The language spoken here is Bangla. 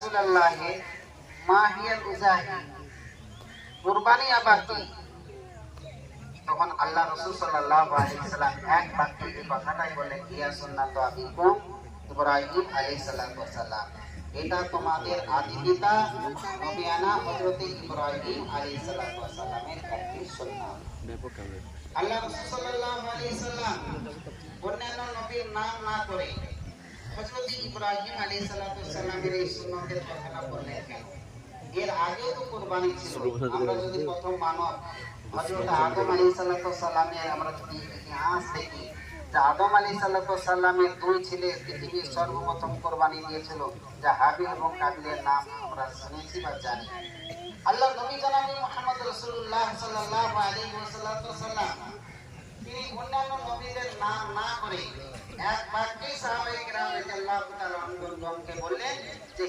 রাসূলুল্লাহ মা হিয়াল উযাহি, কুরবানি আবার কি? তখন আল্লাহ রাসূল সাল্লাল্লাহু আলাইহি ওয়াসাল্লাম এক বাক্যে এই কথাটাই বললেন, ইয়া সুন্নাতু আবিকুম ইব্রাহিম আলাইহিস সালাতু ওয়াসালাম, এটা তোমাদের আদি পিতা নবিয়ানা হযরত ইব্রাহিম আলাইহিস সালাতু ওয়াসালামের একটি সুন্নাত। আল্লাহ রাসূল সাল্লাল্লাহু আলাইহি ওয়াসাল্লাম অন্যান্য নবীর নাম না করে হযরত ইব্রাহিম আলাইহিস সালাতু ওয়াসালামের এই সুন্নতের কথাটা বললেন কেন? এর আগেও তো কুরবানি ছিল। আমরা যদি প্রথম মানব হযরত আদম আলাইহিস সালাতু ওয়াসালামের আমরা যদি ইতিহাস দেখি, যে আদম আলাইহিস সালাতু ওয়াসালামের দুই ছেলে পৃথিবীর সর্বপ্রথম কুরবানি দিয়েছিল, যা হাবিল এবং কাবিলের নাম আমরা শুনেছি বা জানি। আল্লাহ নবী জনাব মুহাম্মদ রাসূলুল্লাহ সাল্লাল্লাহু আলাইহি ওয়াসাল্লাম তিনি অন্যান্য নবীদের নাম না করে এক বাক্যে সাহাবায়ে কেরাম রাদিয়াল্লাহু তাআলা আনহুকে বললেন যে